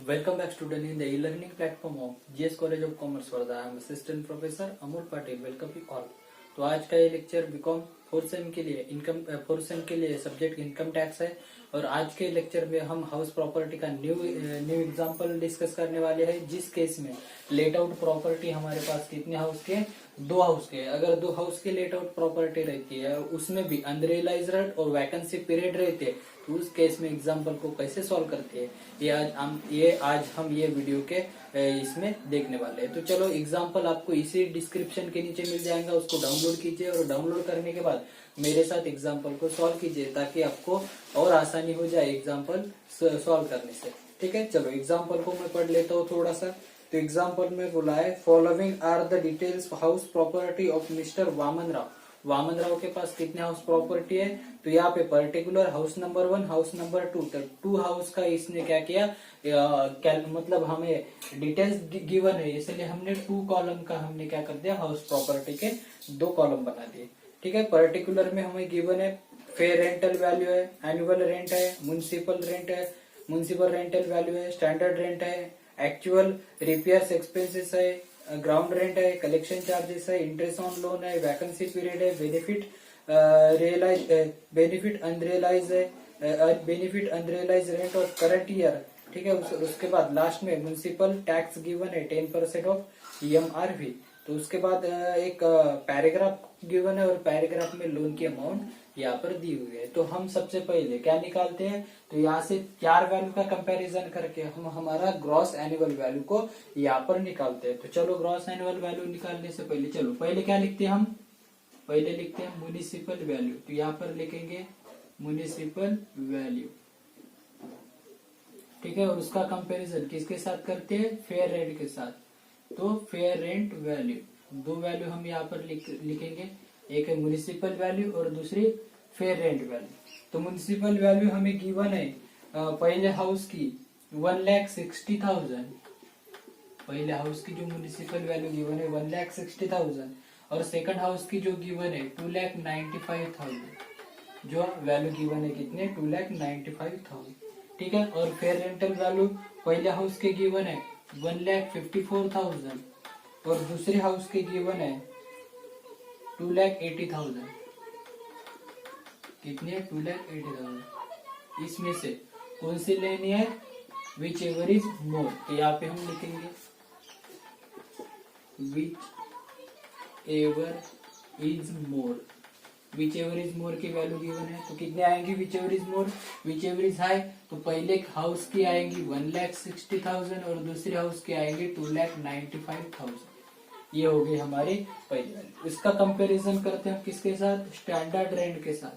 Welcome back student in the e-learning platform of GS College of Commerce Varda. I am assistant professor Amol Patil. Welcome you all. तो आज का ये lecture BCom fourth same के लिए subject income tax है और आज के लेक्चर में हम हाउस प्रॉपर्टी का न्यू एग्जांपल डिस्कस करने वाले हैं, जिस केस में लेट आउट प्रॉपर्टी हमारे पास कितने हाउस के, 2 हाउस के। अगर 2 हाउस की लेट आउट प्रॉपर्टी रहती है उसमें भी अनरियलाइज रेंट और वैकेंसी पीरियड रहते हैं, तो उस केस में एग्जांपल को कैसे सॉल्व करते हैं ये आज हम ये वीडियो के इसमें देखने वाले हैं। तो चलो एग्जांपल आपको इसी डिस्क्रिप्शन के नीचे मिल जाएगा, उसको डाउनलोड कीजिए और डाउनलोड करने के बाद मेरे साथ एग्जांपल को सॉल्व कीजिए ताकि आपको और आसानी हो जाए एग्जांपल सॉल्व करने से। ठीक है, चलो एग्जांपल को मैं पढ़ लेता हूँ थोड़ा सा। तो एग्जांपल में बोला है, following are the details house property of mister Vaman Rao. Vaman Rao के पास कितने हाउस प्रॉपर्टी है, तो यहाँ पे particular house number 1, house number 2, तो 2 हाउस का इसने क्या किया, मतलब हमें डिटेल्स गिवन है इसलिए हमने 2 कॉलम का हमने क्या कर दिया, हाउस प्रॉपर्टी के 2 कॉलम बना दिए। ठीक है, पर्टिकुलर में हमें गिवन है फेयर रेंटल वैल्यू है, एनुअल रेंट है, म्युनिसिपल रेंट है, म्युनिसिपल रेंटल वैल्यू है, स्टैंडर्ड रेंट है, एक्चुअल रिपेयर्स एक्सपेंसेस है, ग्राउंड रेंट है, कलेक्शन चार्जेस है, इंटरेस्ट ऑन लोन है, वैकेंसी पीरियड है, बेनिफिट अनरियलाइज रेंट और करंट ईयर। ठीक है, उसके बाद लास्ट में म्युनिसिपल टैक्स गिवन है 10% ऑफ EMRV। तो उसके बाद एक पैराग्राफ गिवन है और पैराग्राफ में लोन की अमाउंट यहाँ पर दी हुई है। तो हम सबसे पहले क्या निकालते हैं, तो यहाँ से 4 वैल्यू का कंपैरिजन करके हम हमारा ग्रॉस एनुअल वैल्यू को यहाँ पर निकालते हैं। तो चलो ग्रॉस एनुअल वैल्यू निकालने से पहले चलो पहले क्या लिखते हैं, हम पहले लिखते हैं म्युनिसिपल वैल्यू। तो यहाँ पर लिखेंगे म्युनिसिपल वैल्यू। ठीक है, और उसका कंपैरिजन किसके साथ करते हैं, फेयर रेंट के साथ। तो फेयर रेंट वैल्यू, 2 वैल्यू हम यहाँ पर लिखेंगे, एक है म्युनिसिपल वैल्यू और दूसरी फेयर रेंट वैल्यू। तो म्युनिसिपल वैल्यू हमें गिवन है पहले हाउस की 1,60,000, पहले हाउस की जो म्युनिसिपल वैल्यू गिवन है 1,60,000 और सेकंड हाउस की जो गिवन है 2,95,000, जो वैल्यू गिवन है कितने, 2,95,000। ठीक है, और फेयर रेंटल वैल्यू पहले हाउस के गिवन है 1,54,000 और दूसरे हाउस के गिवन है 2,80,000। कितने, 2,80,000। इसमें से कौन सी लेनी है, विच एवर इज मोर। तो यहाँ पे हम लिखेंगे which ever is more. Which ever is मोर की वैल्यू गिवन है, तो कितने आएंगी which ever is more, which ever is high. तो पहले हाउस की आएंगी 1,60,000 और दूसरे हाउस की आएंगी 2,95,000। ये हो गई हमारी पहली वैल्यू। इसका कंपैरिजन करते हैं किसके साथ, स्टैंडर्ड रेंट के साथ।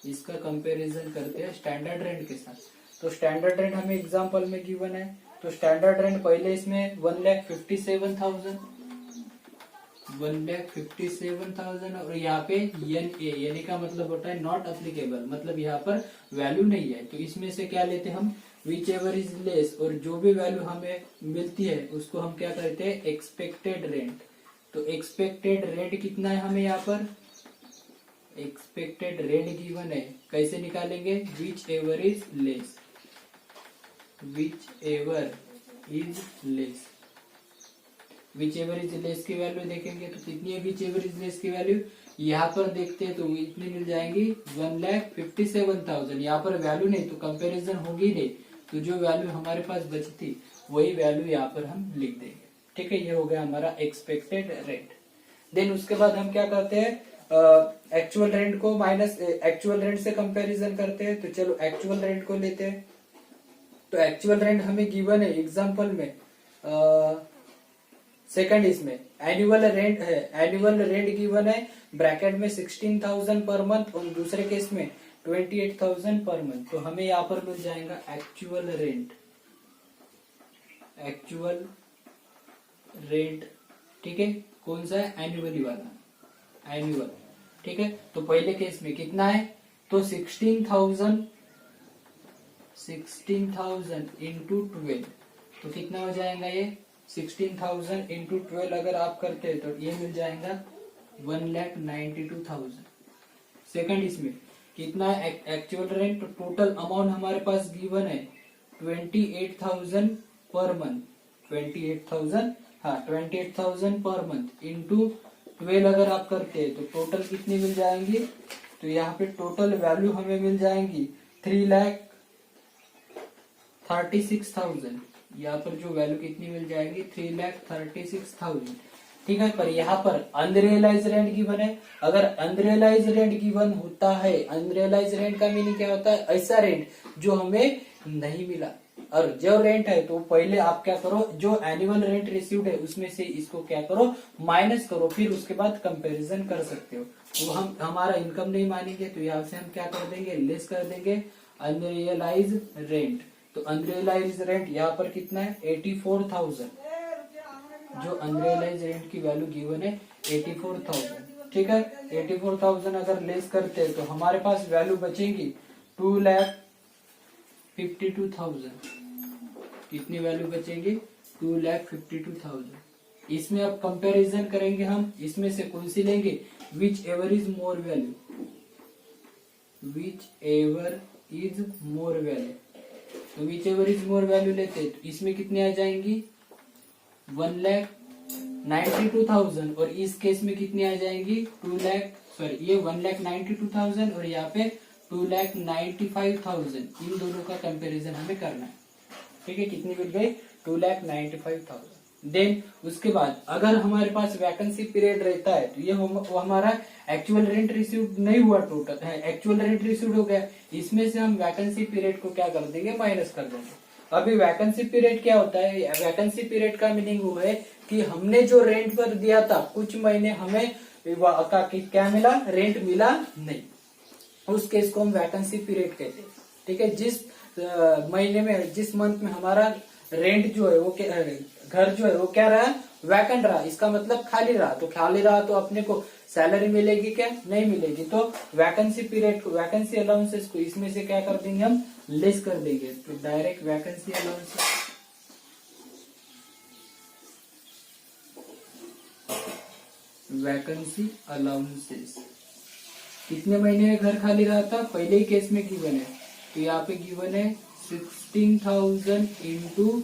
इसका कंपैरिजन करते हैं स्टैंडर्ड रेंट के साथ। तो स्टैंडर्ड रेंट हमें एग्जांपल में गिवन है, तो स्टैंडर्ड रेंट पहले इसमें 1,57,000 और यहाँ पे यानी का मतलब होता है नॉट अप्लीकेबल, मतलब यहाँ पर वैल्यू नहीं है। तो इसमें से क्या लेते हैं हम, विच एवर इज लेस, और जो भी वैल्यू हमें मिलती है उसको हम क्या करते हैं, एक्सपेक्टेड रेंट। तो एक्सपेक्टेड रेंट कितना है हमें यहाँ पर, एक्सपेक्टेड रेंट गिवन है, कैसे निकालेंगे, which ever is less, which ever is less. Which ever is less की वैल्यू देखेंगे तो कितनी है विच एवर इज लेस की वैल्यू, यहाँ पर देखते हैं तो इतनी मिल जाएंगी 1,57,000। यहाँ पर वैल्यू नहीं तो कंपैरिजन होगी नहीं, तो जो वैल्यू हमारे पास बची थी वही वैल्यू यहाँ पर हम लिख देंगे। ठीक है, ये हो गया हमारा एक्सपेक्टेड रेंट। देन उसके बाद हम क्या करते हैं, एक्चुअल रेंट को माइनस एक्चुअल रेंट से कंपैरिजन करते हैं। तो चलो एक्चुअल रेंट को लेते हैं। तो एक्चुअल रेंट हमें गिवन है एग्जांपल में, सेकंड इसमें एनुअल रेंट है, एनुअल रेंट गिवन है ब्रैकेट में 16,000 पर मंथ और दूसरे केस में 28,000 पर मंथ। तो हमें यहाँ पर मिल जाएगा एक्चुअल रेंट, एक्चुअल रेंट। ठीक है, कौन सा है, एनुअली वाला, एनुअल। ठीक है, तो पहले केस में कितना है, तो 16,000 इंटू 12, तो कितना हो जाएगा ये 16,000 इंटू 12 अगर आप करते हैं तो ये मिल जाएगा 1,92,000। सेकंड इसमें कितना एक्चुअल रेंट, तो टोटल अमाउंट हमारे पास गिवन है 28,000 पर मंथ, 28,000, हाँ 28,000 पर मंथ इंटू 12 अगर आप करते हैं तो टोटल कितनी मिल जाएंगी? तो यहाँ पे टोटल वैल्यू हमें मिल जाएंगी 3,36,000। यहाँ पर जो वैल्यू कितनी मिल जाएगी? 3,36,000। ठीक है, पर यहाँ पर अनरियलाइज रेंट गिवन है। अगर अनरियलाइज रेंट गिवन होता है, अनरियलाइज रेंट का मीनिंग क्या होता है? ऐसा रेंट जो हमें नहीं मिला। और जो रेंट है तो पहले आप क्या करो, जो एनुअल रेंट रिसीव्ड है उसमें से इसको क्या करो, माइनस करो, फिर उसके बाद कंपैरिजन कर सकते हो। वो हम हमारा इनकम नहीं मानेंगे तो यहाँ से हम क्या कर देंगे, लेस कर देंगे अनरियलाइज रेंट। तो अनरियलाइज रेंट यहाँ पर कितना है? 84,000। जो अनरियलाइज रेंट की वैल्यू गिवन है 84,000। ठीक है, 84,000 अगर लेस करते हैं तो हमारे पास वैल्यू बचेगी 2,52,000। कितनी वैल्यू बचेगी? 2,52,000। इसमें अब कंपैरिजन करेंगे हम, इसमें से कौन सी लेंगे? Whichever is more value, whichever is more value. तो whichever is more value लेते हैं तो इसमें कितनी आ जाएंगी? 1,92,000। और इस केस में कितनी आ जाएंगी? 1,92,000 और यहाँ पे 2,95,000। इन दोनों का कंपैरिजन हमें करना है। ठीक है, कितनी मिल गई? 2,95,000। देन उसके बाद अगर हमारे पास वैकेंसी पीरियड रहता है तो ये वो हमारा एक्चुअल रेंट रिसीव नहीं हुआ, टोटल एक्चुअल रेंट रिसीव हो गया। इसमें से हम वैकेंसी पीरियड को क्या कर देंगे? माइनस कर देंगे। अभी वैकेंसी पीरियड क्या होता है? वैकेंसी पीरियड का मीनिंग वो है कि हमने जो रेंट पर दिया था कुछ महीने हमें क्या मिला? रेंट मिला नहीं, उस केस को हम वैकेंसी पीरियड कहते हैं। ठीक है, जिस महीने में, जिस मंथ में हमारा रेंट जो है वो घर जो है वो क्या रहा? वैकेंट रहा। इसका मतलब खाली रहा। तो खाली रहा तो अपने को सैलरी मिलेगी क्या? नहीं मिलेगी। तो वैकेंसी पीरियड को, वैकेंसी अलाउंसेस को इसमें से क्या कर देंगे? हम लेस कर देंगे। तो direct vacancy allowances, vacancy allowances कितने महीने में घर खाली रहा था? पहले ही केस में गिवन है, तो यहाँ पे गिवन है 16,000 इंटू,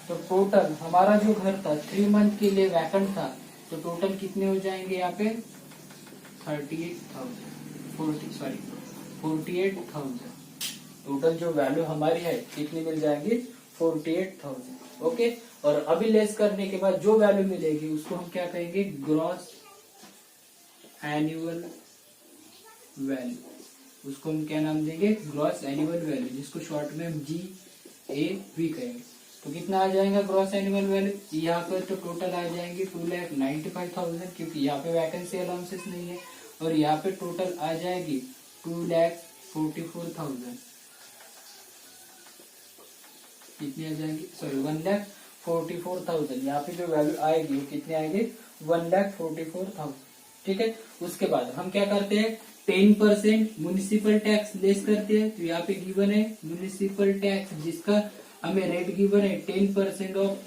तो टोटल हमारा जो घर था 3 मंथ के लिए वैकेंट था, तो टोटल कितने हो जाएंगे यहाँ पे? 48,000। टोटल जो वैल्यू हमारी है कितनी मिल जाएगी? 48,000। ओके, और अभी लेस करने के बाद जो वैल्यू मिलेगी उसको हम क्या कहेंगे? Gross annual value. उसको हम क्या नाम देंगे? ग्रॉस एनुअल वैल्यू, जिसको शॉर्ट में हम GAV कहेंगे। तो कितना आ जाएगा ग्रॉस एनुअल वैल्यू? यहाँ पर तो टोटल आ जाएंगे 2,95,000, क्योंकि यहाँ पे वैकेंसी अलाउंसेस नहीं है। और यहाँ पे टोटल आ जाएगी 2,44,000। कितनी आ जाएगी? सॉरी, 1,44,000। यहाँ पे जो वैल्यू आएगी वो कितनी आएगी? 1,44,000। ठीक है, उसके बाद हम क्या करते हैं? 10% म्युनिसिपल टैक्स लेस करते हैं। तो यहाँ पे गिवन है म्युनिसिपल टैक्स, जिसका हमें रेट गिवन है 10% of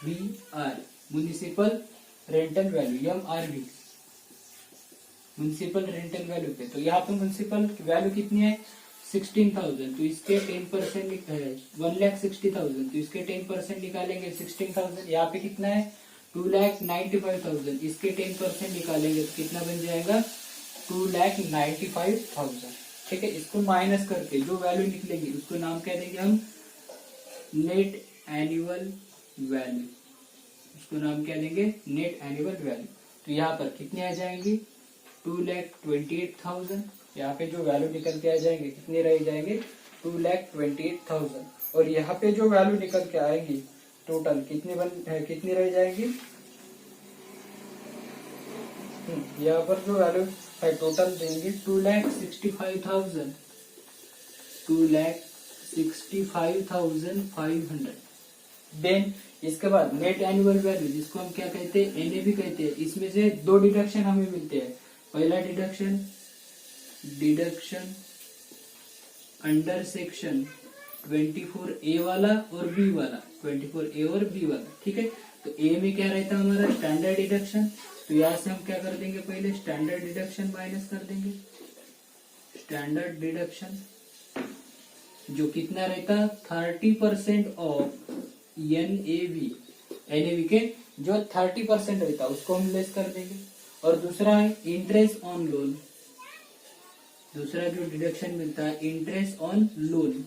MVR, municipal rental value, MRV, municipal rental value पे। तो यहाँ पे म्युनिसिपल वैल्यू कितनी है? 16,000। तो इसके 10% 1,60,000। तो इसके 10% निकालेंगे 16,000। यहाँ पे कितना है? 2,95,000। इसके 10% निकालेंगे तो कितना बन जाएगा? 2,95,000। ठीक है, इसको माइनस करके जो वैल्यू निकलेगी उसको नाम क्या देंगे हम? Net annual value. उसको नाम क्या देंगे? Net annual value. तो यहाँ पर कितनी आ जाएंगी? 2,28,000। यहाँ पे जो वैल्यू निकल के आ जाएंगे कितने रह जाएंगे? 2,28,000। और यहाँ पे जो वैल्यू निकल के आएंगी टोटल कितनी रह जाएगी? यहाँ पर जो वैल्यू है टोटल देंगे 2,65,000, 2,65,500। देन इसके बाद नेट एनुअल वैल्यू, जिसको हम क्या कहते हैं? NAV कहते हैं। इसमें से 2 डिडक्शन हमें मिलते हैं। पहला डिडक्शन अंडर सेक्शन 24A वाला और B वाला, 24A और B वाला। ठीक है, तो A में क्या रहता है हमारा? Standard deduction. तो यहाँ से हम क्या कर देंगे? पहले स्टैंडर्ड डिडक्शन माइनस कर देंगे। स्टैंडर्ड डिडक्शन जो कितना रहता 30% ऑफ एनएवी के जो 30% रहता उसको हम लेस कर देंगे। और दूसरा है इंटरेस्ट ऑन लोन, दूसरा जो डिडक्शन मिलता है interest on loan,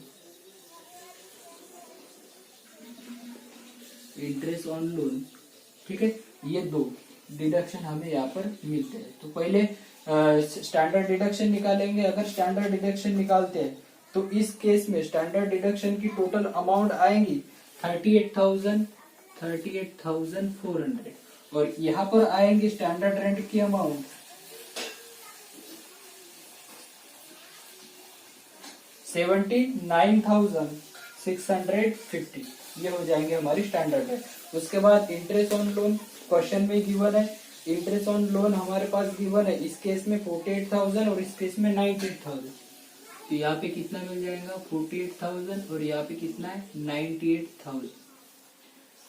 interest on loan, ठीक है। ये दो डिडक्शन हमें यहाँ पर मिलते हैं। तो पहले स्टैंडर्ड डिडक्शन निकालेंगे। अगर स्टैंडर्ड डिडक्शन निकालते हैं तो इस केस में स्टैंडर्ड डिडक्शन की टोटल अमाउंट आएंगी 38,400 और यहाँ पर आएंगे स्टैंडर्ड रेंट की अमाउंट 79,650। ये हो जाएंगे हमारी स्टैंडर्ड रेट। उसके बाद इंटरेस्ट ऑन लोन क्वेश्चन में गिवन है, इंटरेस्ट ऑन लोन हमारे पास गिवन है इस केस में 48,000 और इस केस में 98,000। तो यहाँ पे कितना मिल जाएगा 48,000 और यहाँ पे कितना है 98,000,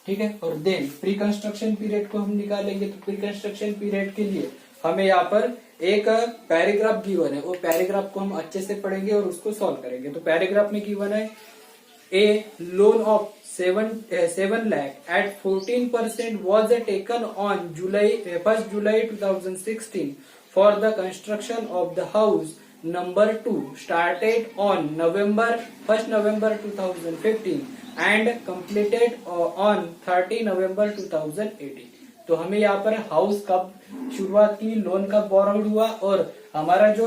ठीक है। और देन प्री कंस्ट्रक्शन पीरियड को हम निकालेंगे। तो प्री कंस्ट्रक्शन पीरियड के लिए हमें यहाँ पर एक पैराग्राफ गिवन है, वो पैराग्राफ को हम अच्छे से पढ़ेंगे और उसको सॉल्व करेंगे। तो पैराग्राफ में गिवन है ए loan of 7 lakh at 14% was taken on 1st July 2016 for the construction of the house number 2 started on 1st November 2015 and completed on 30 November 2018। तो हमें यहाँ पर हाउस कब शुरुआत की, लोन कब बोरोड हुआ और हमारा जो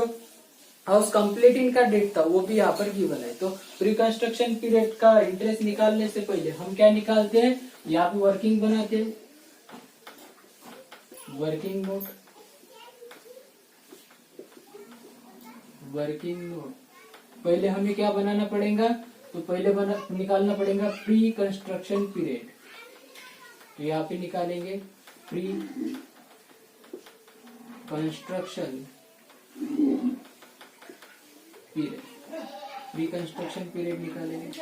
हाउस कंप्लीटिंग का डेट था वो भी यहाँ पर गिवन है। तो प्री कंस्ट्रक्शन पीरियड का इंटरेस्ट निकालने से पहले हम क्या निकालते हैं, यहाँ पे वर्किंग बनाते हैं, वर्किंग नोट, वर्किंग नोट। पहले हमें क्या बनाना पड़ेगा, तो पहले निकालना पड़ेगा प्री कंस्ट्रक्शन पीरियड। तो यहाँ पे निकालेंगे pre construction period, pre construction period निकालेंगे।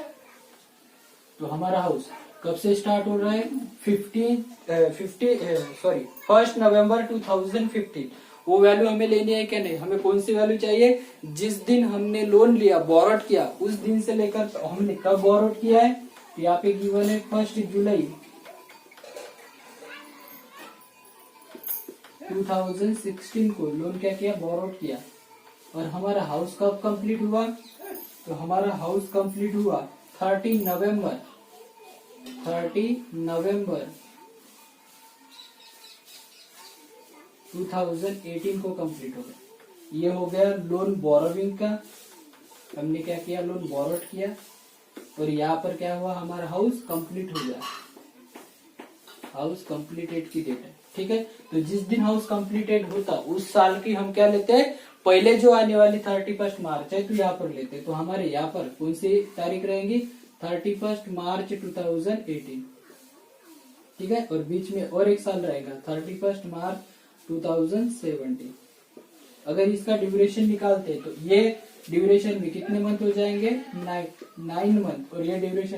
तो हमारा हाउस कब से स्टार्ट हो रहा है 1st नवंबर 2015। वो वैल्यू हमें लेनी है क्या नहीं, हमें कौन सी वैल्यू चाहिए, जिस दिन हमने लोन लिया बोरोड किया उस दिन से लेकर हमने कब बोरोड किया है। तो यहाँ पे गिवन है 1 जुलाई 2016 को लोन क्या किया, बोरोड किया। और हमारा हाउस कब कंप्लीट हुआ, तो हमारा हाउस कंप्लीट हुआ 30 नवंबर 2018 को कंप्लीट हो गया। ये हो गया लोन बोरोविंग का, हमने क्या किया, लोन बोरोड किया और यहाँ पर क्या हुआ, हमारा हाउस कंप्लीट हो गया, हाउस कंप्लीटेड की डेट है, ठीक है। तो जिस दिन हाउस कंप्लीटेड होता उस साल की हम क्या लेते हैं, पहले जो आने वाली 31 मार्च है तो यहाँ पर लेते हैं। तो हमारे यहाँ पर कौन सी तारीख रहेंगी 31 मार्च 2018, ठीक है। और बीच में और एक साल रहेगा 31 मार्च 2017। अगर इसका ड्यूरेशन निकालते हैं तो ये ड्यूरेशन में कितने मंथ हो जाएंगे 9 मंथ और ये ड्यूरेशन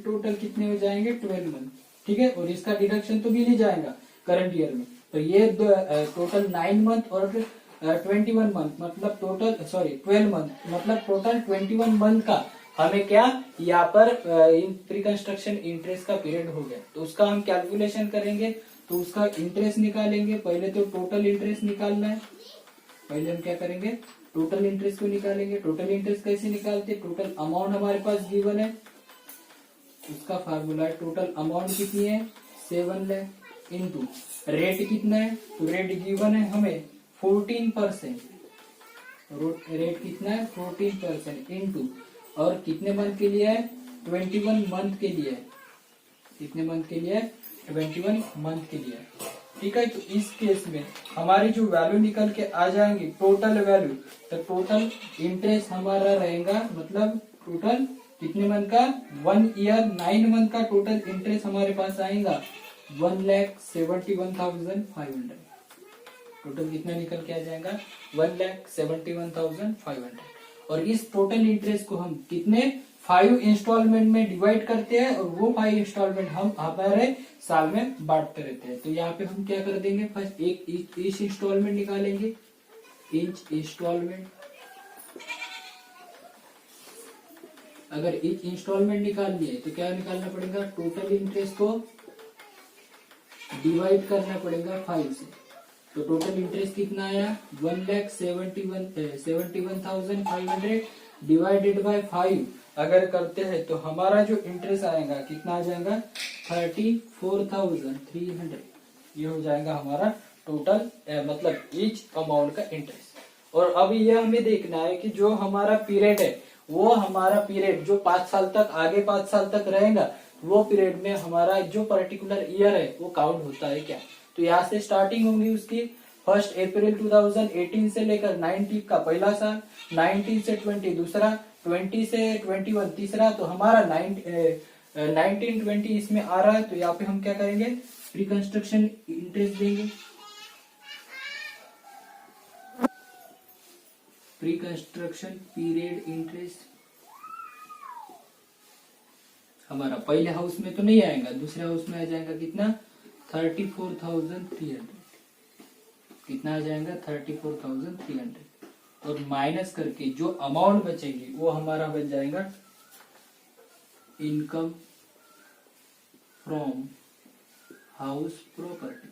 टोटल कितने हो जाएंगे 12 मंथ, ठीक है। और इसका डिडक्शन तो मिल ही जाएगा करंट ईयर में। तो ये टोटल 9 मंथ और 21 मंथ मतलब टोटल 12 मंथ मतलब टोटल 21 मंथ का हमें क्या यहाँ पर प्री कंस्ट्रक्शन इंटरेस्ट का पीरियड हो गया। तो उसका हम कैलकुलेशन करेंगे, तो उसका इंटरेस्ट निकालेंगे। पहले तो टोटल इंटरेस्ट निकालना है, पहले हम क्या करेंगे, टोटल इंटरेस्ट को निकालेंगे। टोटल इंटरेस्ट कैसे निकालते, टोटल अमाउंट हमारे पास गिवन है, उसका फार्मूला है, टोटल अमाउंट कितनी है 7 लाख इंटू रेट कितना है, तो रेट गिवन है हमें 14%, रेट कितना है 14% इंटू और कितने मंथ के लिए है 21 मंथ के लिए है, कितने मंथ के लिए है 21 मंथ के लिए, ठीक है। तो इस केस में हमारी जो वैल्यू निकल के आ जाएंगी टोटल वैल्यू, तो टोटल इंटरेस्ट हमारा रहेगा मतलब टोटल कितने मंथ का 1 ईयर 9 मंथ का टोटल इंटरेस्ट हमारे पास आएगा 1,71,500। टोटल कितना निकल के आ जाएगा 1,71,500। और इस टोटल इंटरेस्ट को हम कितने 5 इंस्टॉलमेंट में डिवाइड करते हैं और वो 5 इंस्टॉलमेंट हम हमारे साल में बांटते रहते हैं। तो यहाँ पे हम क्या कर देंगे, फर्स्ट एक ईच इंस्टॉलमेंट निकालेंगे, ईच इंस्टॉलमेंट अगर एक इंस्टॉलमेंट निकालनी है तो क्या निकालना पड़ेगा, टोटल इंटरेस्ट को डिवाइड करना पड़ेगा 5 से। तो टोटल इंटरेस्ट कितना आया, 1,71,500 डिवाइडेड बाय 5 अगर करते हैं तो हमारा जो इंटरेस्ट आएगा कितना आ जाएगा, 34,300। ये हो जाएगा हमारा टोटल मतलब ईच अमाउंट का इंटरेस्ट। और अब ये हमें देखना है कि जो हमारा पीरियड है वो हमारा पीरियड जो 5 साल तक आगे 5 साल तक रहेगा, वो पीरियड में हमारा जो पर्टिकुलर ईयर है वो काउंट होता है क्या। तो यहाँ से स्टार्टिंग होगी उसकी 1 अप्रैल 2018 से लेकर 90 का पहला साल, 19 से 20 दूसरा, 20 से 21 तीसरा। तो हमारा 1920 इसमें आ रहा है। तो यहाँ पे हम क्या करेंगे, प्री कंस्ट्रक्शन इंटरेस्ट देंगे। प्री कंस्ट्रक्शन पीरियड इंटरेस्ट हमारा पहले हाउस में तो नहीं आएगा, दूसरे हाउस में आ जाएगा कितना, 34,300। कितना आ जाएगा, 34,300। और माइनस करके जो अमाउंट बचेगी वो हमारा बच जाएगा इनकम फ्रॉम हाउस प्रॉपर्टी।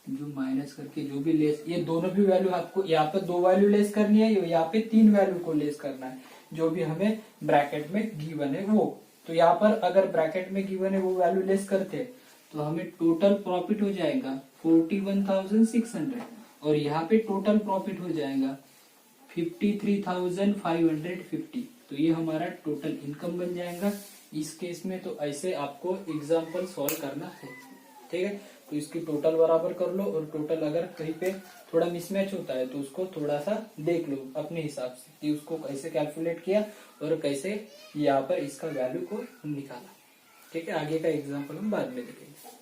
जो माइनस करके जो भी लेस, ये दोनों भी वैल्यू आपको यहाँ पे 2 वैल्यू लेस करनी है, यहाँ पे 3 वैल्यू को लेस करना है जो भी हमें ब्रैकेट में गिवन है वो। तो यहाँ पर अगर ब्रैकेट में गिवन है वो वैल्यू लेस करते हैं तो हमें टोटल प्रॉफिट हो जाएगा 41,600 और यहाँ पे टोटल प्रॉफिट हो जाएगा 53,550। तो ये हमारा टोटल इनकम बन जाएगा। इस केस में तो ऐसे आपको एग्जाम्पल सॉल्व करना है, ठीक है। तो इसकी टोटल बराबर कर लो और टोटल अगर कहीं पे थोड़ा मिसमैच होता है तो उसको थोड़ा सा देख लो अपने हिसाब से कि उसको कैसे कैलकुलेट किया और कैसे यहाँ पर इसका वैल्यू को निकाला, ठीक है। आगे का एग्जाम्पल हम बाद में देखेंगे।